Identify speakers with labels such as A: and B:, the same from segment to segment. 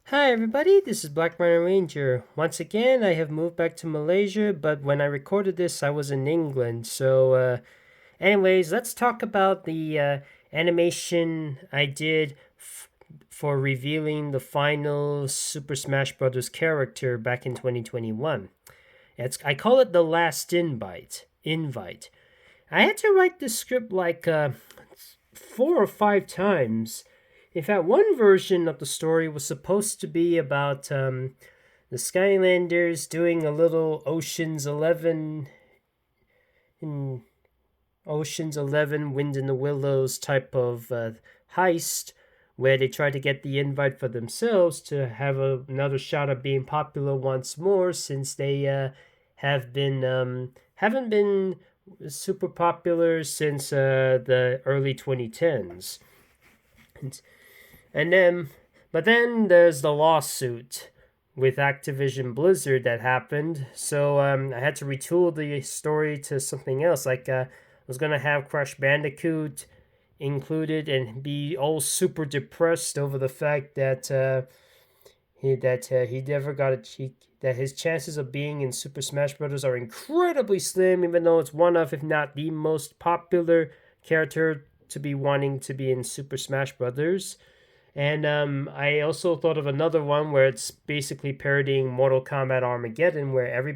A: Hi everybody, this is Black Runner Ranger. Once again, I have moved back to Malaysia, but when I recorded this, I was in England. Anyways, let's talk about the animation I did for revealing the final Super Smash Bros. Character back in 2021. I call it the last invite. Invite. I had to write the script like 4 or 5 times. In fact, one version of the story was supposed to be about the Skylanders doing a little in Ocean's 11 Wind in the Willows type of heist where they try to get the invite for themselves to have another shot at being popular once more since they haven't been super popular since the early 2010s. And then, but then there's the lawsuit with Activision Blizzard that happened. So I had to retool the story to something else. I was gonna have Crash Bandicoot included and be all super depressed over the fact that he never got a cheek. That his chances of being in Super Smash Bros. Are incredibly slim, even though it's one of, if not the most popular character to be wanting to be in Super Smash Bros. And I also thought of another one where it's basically parodying Mortal Kombat Armageddon, where every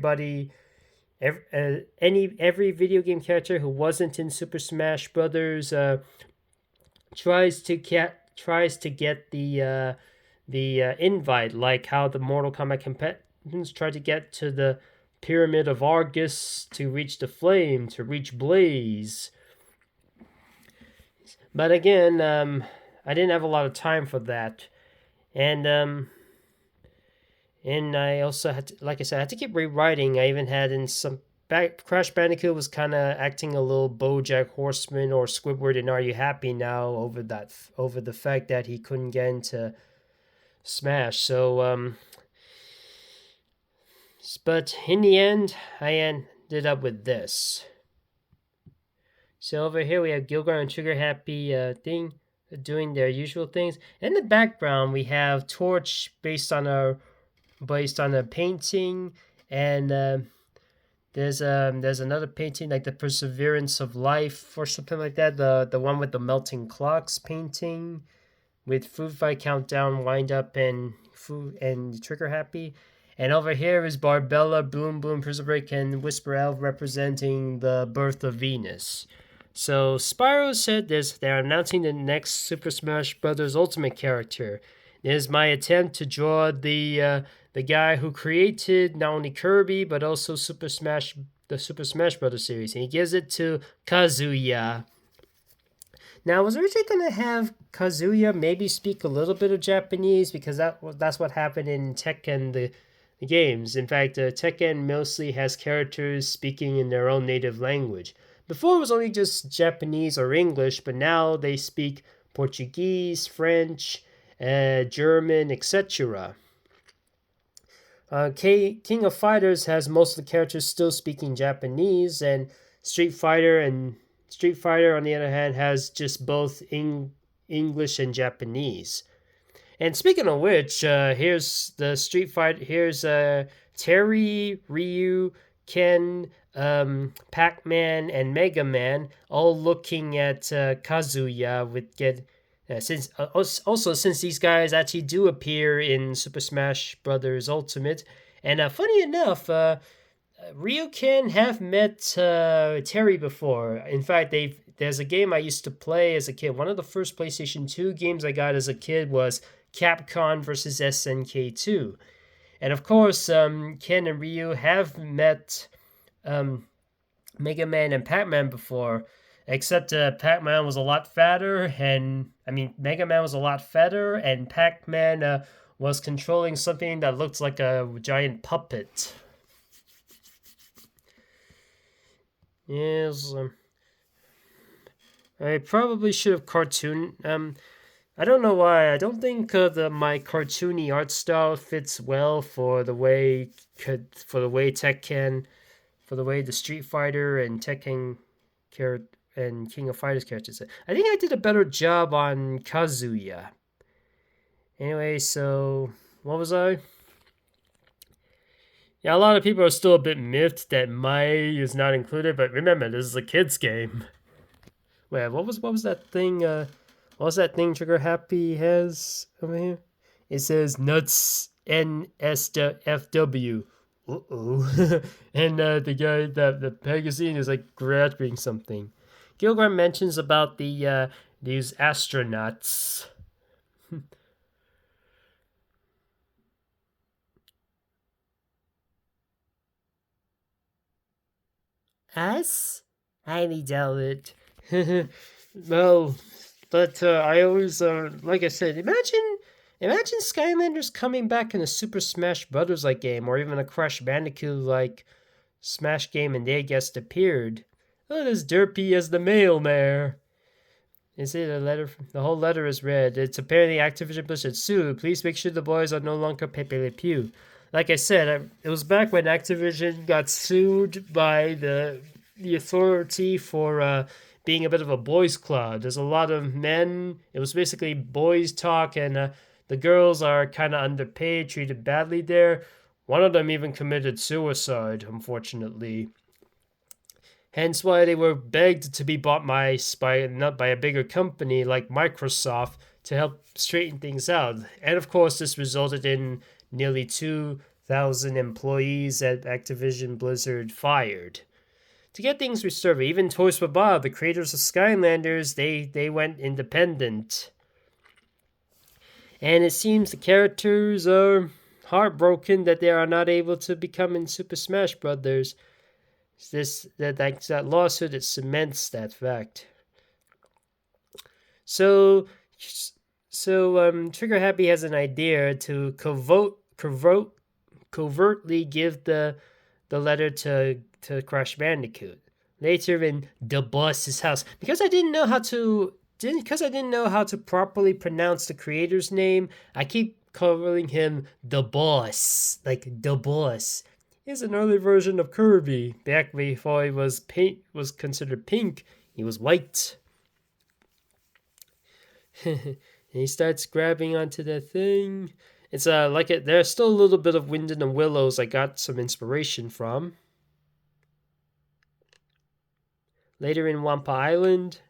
A: video game character who wasn't in Super Smash Brothers tries to get the invite, like how the Mortal Kombat competitors tried to get to the Pyramid of Argus to reach the flame, to reach Blaze. But again, I didn't have a lot of time for that, and I also had to, like I said, I had to keep rewriting. I even had in some Crash Bandicoot was kind of acting a little BoJack Horseman or Squidward in Are You Happy Now over the fact that he couldn't get into Smash. But in the end, I ended up with this. So over here we have Gilgar and Trigger Happy thing doing their usual things. In the background we have Torch based on a painting, and there's another painting like the Perseverance of Life or something like that. The one with the melting clocks painting with Food Fight Countdown, Wind Up, and Food and Trigger Happy. And over here is Barbella, Boom Boom, Prison Break, and Whisper Elf representing the birth of Venus. So Spyro said this: they're announcing the next Super Smash Bros. Ultimate character. It is my attempt to draw the guy who created not only Kirby but also the Super Smash Bros. Series, and he gives it to Kazuya. Now, I was originally going to have Kazuya maybe speak a little bit of Japanese because that's what happened in Tekken the games. In fact, Tekken mostly has characters speaking in their own native language. Before it was only just Japanese or English, but now they speak Portuguese, French, German, etc. King of Fighters has most of the characters still speaking Japanese, and Street Fighter on the other hand has just both English and Japanese. And speaking of which, here's the Street Fighter. Here's Terry, Ryu, Ken, Pac-Man, and Mega Man all looking at Kazuya with since these guys actually do appear in Super Smash Brothers Ultimate, and funny enough, Ryu-Ken have met Terry before. In fact, there's a game I used to play as a kid. One of the first PlayStation 2 games I got as a kid was Capcom versus SNK2. And of course, Ken and Ryu have met Mega Man and Pac-Man before, except Pac-Man was a lot fatter, and Mega Man was a lot fatter, and Pac-Man was controlling something that looked like a giant puppet. Yes, I probably should have cartoon. I don't know why. I don't think my cartoony art style fits well for the way Tekken, for the way the Street Fighter and Tekken and King of Fighters characters. I think I did a better job on Kazuya. Anyway, so what was I? Yeah, a lot of people are still a bit miffed that Mai is not included, but remember, this is a kids game. Wait, what was that thing? What was that thing Trigger Happy has over here? It says nuts NSFW. Uh-oh. And the guy, the magazine is like grabbing something. Gilgrim mentions about these astronauts. Us? Highly doubt it. Well, but I always, like I said, imagine Skylanders coming back in a Super Smash Brothers like game, or even a Crash Bandicoot like Smash game, and they guest appeared. Oh, as derpy as the mailmare. Is it a letter? The whole letter is read. It's apparently Activision Blizzard sued. Please make sure the boys are no longer Pepe Le Pew. Like I said, it was back when Activision got sued by the authority for being a bit of a boys' club. There's a lot of men. It was basically boys' talk, and the girls are kind of underpaid, treated badly there. One of them even committed suicide, unfortunately. Hence why they were begged to be bought not by a bigger company like Microsoft to help straighten things out. And of course, this resulted in nearly 2,000 employees at Activision Blizzard fired. To get things restored, even Toys for Bob, the creators of Skylanders, they went independent. And it seems the characters are heartbroken that they are not able to become in Super Smash Brothers. That lawsuit, it cements that fact. So Trigger Happy has an idea to covertly give the letter to Crash Bandicoot later in the boss's house, because I didn't know how to properly pronounce the creator's name. I keep calling him the boss, like the boss. He's an early version of Kirby. Back before he was considered pink, he was white. And he starts grabbing onto that thing. It's there's still a little bit of wind in the willows I got some inspiration from. Later in Wampa Island.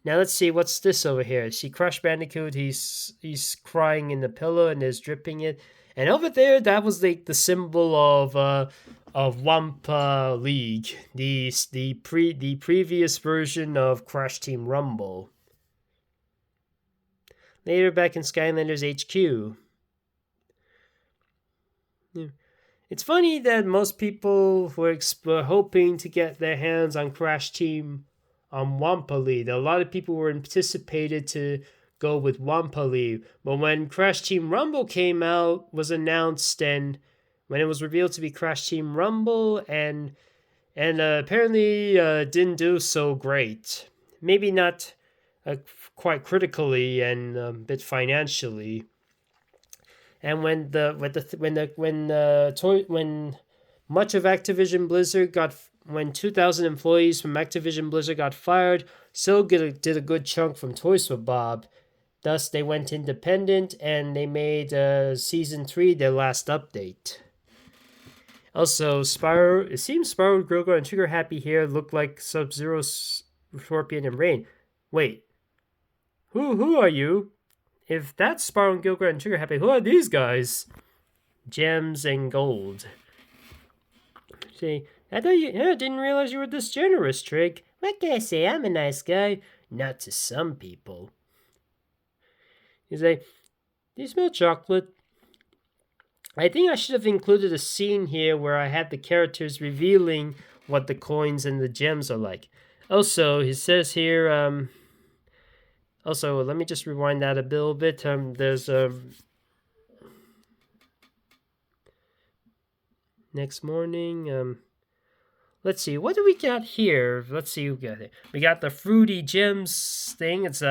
A: Now let's see, what's this over here? See Crash Bandicoot, he's crying in the pillow and there's dripping it. And over there, that was the symbol of Wampa League, the previous version of Crash Team Rumble. Later, back in Skylanders HQ. It's funny that most people were hoping to get their hands on Crash Team Wampa League. A lot of people were anticipated to go with Wampa League, but when Crash Team Rumble was announced, and when it was revealed to be Crash Team Rumble, and apparently didn't do so great. Maybe not quite critically and a bit financially. And when much of Activision Blizzard when 2,000 employees from Activision Blizzard got fired, so did a good chunk from Toys for Bob. Thus, they went independent, and they made Season 3 their last update. Also, it seems Spyro, Grogo, and Trigger Happy here look like Sub-Zero, Scorpion, and Rain. Wait, who are you? If that's Spyro and Gilgrim and Trigger Happy, who are these guys? Gems and gold. See, I didn't realize you were this generous, Trig. What can I say? I'm a nice guy. Not to some people. He's like, do you smell chocolate? I think I should have included a scene here where I had the characters revealing what the coins and the gems are like. Also, he says here, also, let me just rewind that a little bit. There's next morning. Let's see, what do we got here? Let's see, we got the fruity gems thing. It's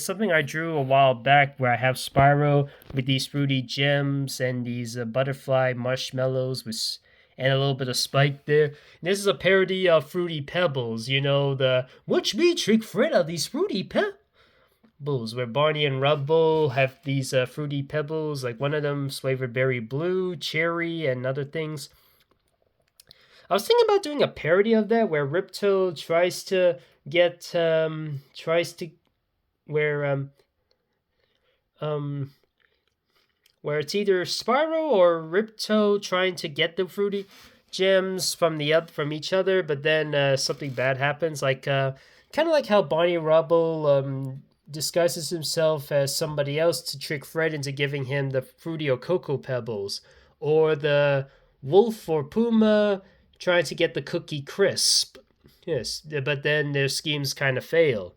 A: something I drew a while back where I have Spyro with these fruity gems and these butterfly marshmallows and a little bit of Spike there. And this is a parody of Fruity Pebbles. You know, the "Watch me trick Fred out these Fruity Bulls, where Barney and Rubble have these fruity pebbles, like one of them's flavored berry blue, cherry, and other things. I was thinking about doing a parody of that, where Ripto tries to get where it's either Spyro or Ripto trying to get the fruity gems from each other, but then something bad happens, like kind of like how Bonnie Rubble disguises himself as somebody else to trick Fred into giving him the fruity or cocoa pebbles, or the wolf or puma trying to get the cookie crisp. Yes, but then their schemes kind of fail.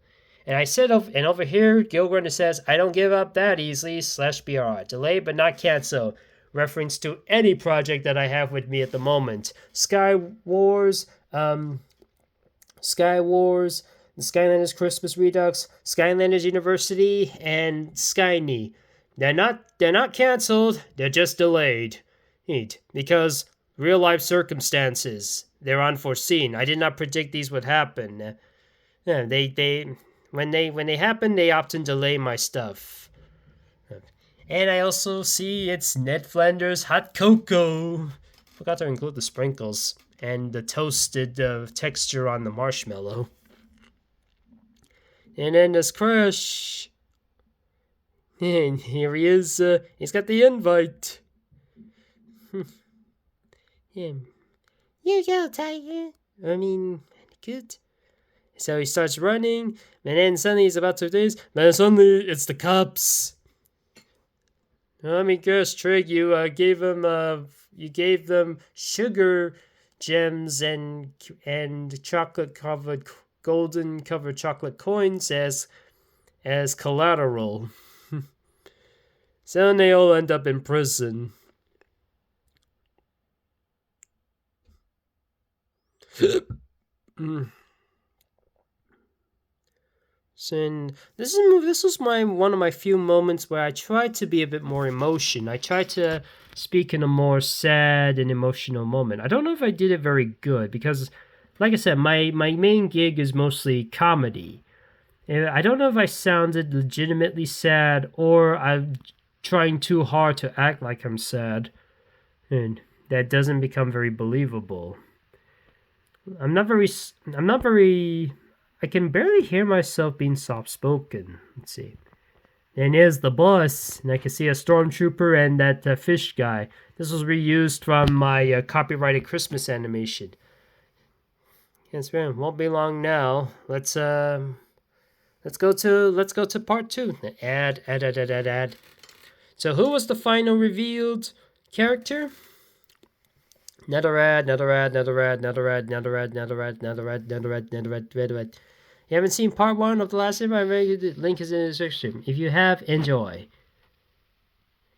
A: And I said, and over here, Gilgrunter says, I don't give up that easily, /BRR. Delay but not cancel. Reference to any project that I have with me at the moment. Sky Wars, the Skylanders Christmas Redux, Skylanders University, and Skyne. They're not canceled, they're just delayed. Because real life circumstances, they're unforeseen. I did not predict these would happen. When they happen, they often delay my stuff. And I also see it's Ned Flanders hot cocoa. Forgot to include the sprinkles and the toasted texture on the marshmallow. And then there's Crash. And here he is. He's got the invite. Yeah. You go, Tiger. Good. So he starts running, and then suddenly he's about to do this, but then suddenly it's the cops. Let me guess, Trig, you gave them sugar gems and golden covered chocolate coins as collateral. So they all end up in prison. And this was one of my few moments where I tried to be a bit more emotion. I tried to speak in a more sad and emotional moment. I don't know if I did it very good because, like I said, my main gig is mostly comedy. I don't know if I sounded legitimately sad or I'm trying too hard to act like I'm sad, and that doesn't become very believable. I can barely hear myself being soft-spoken. Let's see. And here's the boss, and I can see a stormtrooper and that fish guy. This was reused from my copyrighted Christmas animation. Yes, man, won't be long now. Let's go to part 2. Add. So who was the final revealed character? Netherad. You haven't seen part 1 of the last episode? The link is in the description. If you have, enjoy.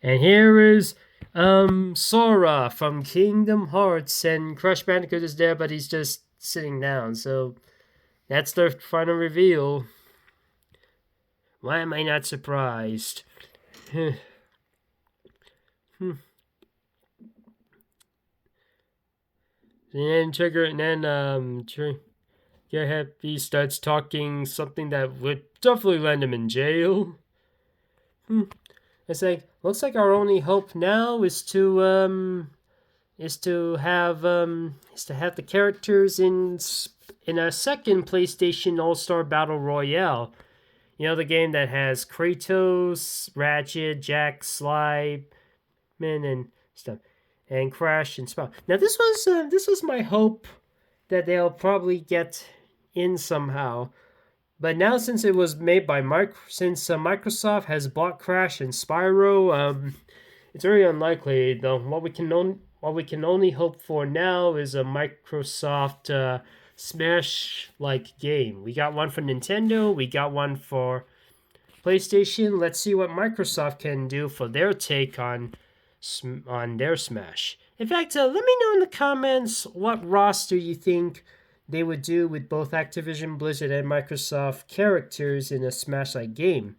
A: And here is Sora from Kingdom Hearts, and Crash Bandicoot is there, but he's just sitting down. So that's the final reveal. Why am I not surprised? And then Happy starts talking something that would definitely land him in jail. It's like, looks like our only hope now is to have the characters in a second PlayStation All-Star Battle Royale. You know, the game that has Kratos, Ratchet, Jack, Sly, and stuff, and Crash and Spot. Now this was my hope that they'll probably get in somehow, but now since it was made by Microsoft has bought Crash and Spyro, it's very unlikely. Though what we can only hope for now is a Microsoft Smash-like game. We got one for Nintendo, we got one for PlayStation. Let's see what Microsoft can do for their take on their Smash. In fact, let me know in the comments what roster you think they would do with both Activision Blizzard and Microsoft characters in a Smash-like game.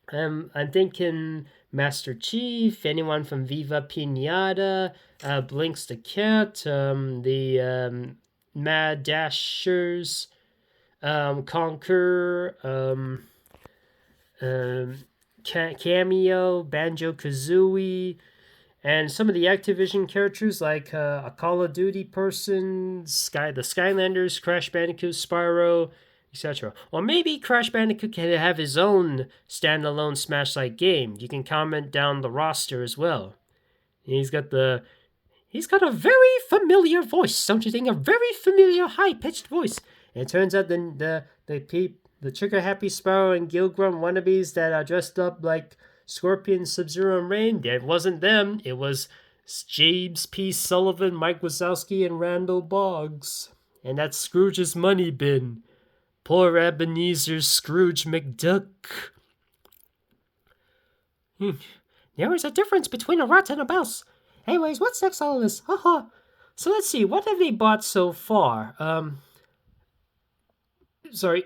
A: I'm thinking Master Chief, anyone from Viva Pinata, Blinks the Cat, the Mad Dashers, Conquer, Cameo, Banjo-Kazooie, and some of the Activision characters like a Call of Duty person, the Skylanders, Crash Bandicoot, Spyro, etc. Or maybe Crash Bandicoot can have his own standalone Smash-like game. You can comment down the roster as well. He's got a very familiar voice, don't you think? A very familiar, high-pitched voice. And it turns out the Trigger Happy Spyro and Gilgrum wannabes that are dressed up like Scorpion, Sub-Zero, and Rain, it wasn't them. It was James P. Sullivan, Mike Wazowski, and Randall Boggs. And that's Scrooge's money bin. Poor Ebenezer Scrooge McDuck. There is a difference between a rat and a mouse. Anyways, what's next on all this? Haha. So let's see, what have they bought so far? Sorry.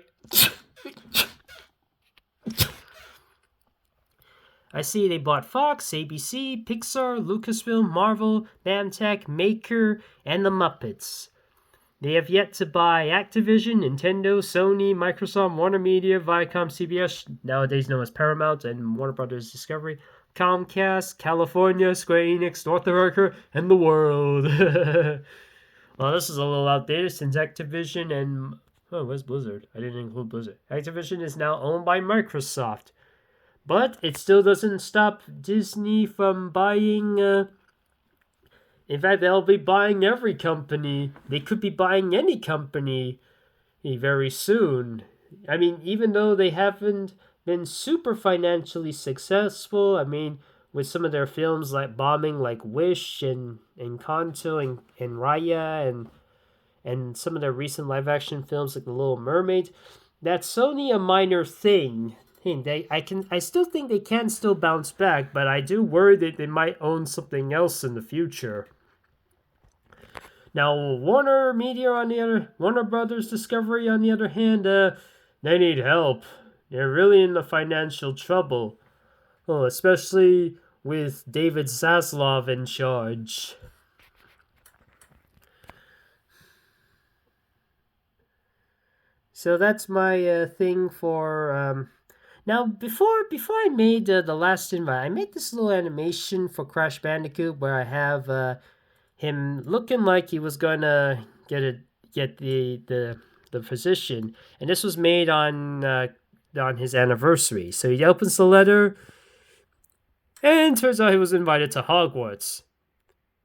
A: I see they bought Fox, ABC, Pixar, Lucasfilm, Marvel, Namtech, Maker, and the Muppets. They have yet to buy Activision, Nintendo, Sony, Microsoft, Warner Media, Viacom, CBS, nowadays known as Paramount, and Warner Brothers Discovery, Comcast, California, Square Enix, North America, and the world. Well, this is a little outdated since Activision and... Oh, where's Blizzard? I didn't include Blizzard. Activision is now owned by Microsoft. But it still doesn't stop Disney from buying... in fact, they'll be buying every company. They could be buying any company very soon. I mean, even though they haven't been super financially successful, I mean, with some of their films like bombing like Wish and Encanto and Raya and some of their recent live-action films like The Little Mermaid, that's only a minor thing. I still think they can still bounce back, but I do worry that they might own something else in the future. Now, Warner Brothers Discovery, on the other hand, they need help. They're really in the financial trouble. Oh, especially with David Zaslav in charge. So that's my thing for... Now, before I made the last invite, I made this little animation for Crash Bandicoot where I have him looking like he was gonna get the position, and this was made on his anniversary. So he opens the letter, and turns out he was invited to Hogwarts,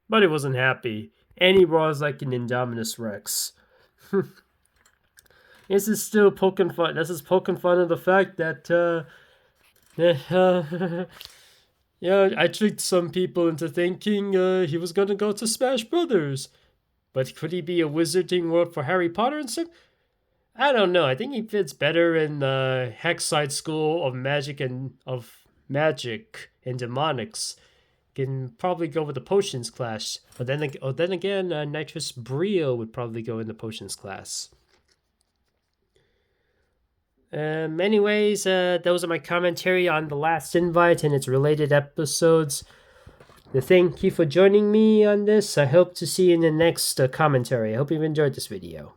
A: but he wasn't happy, and he was like an Indominus Rex. This is still poking fun. This is poking fun of the fact that, I tricked some people into thinking he was going to go to Smash Brothers. But could he be a Wizarding World for Harry Potter and stuff? I don't know. I think he fits better in the Hexside School of Magic and Demonics. Can probably go with the Potions class. But then again, Nitrous Brio would probably go in the Potions class. Anyways, those are my commentary on the last invite and its related episodes. Thank you for joining me on this. I hope to see you in the next commentary. I hope you've enjoyed this video.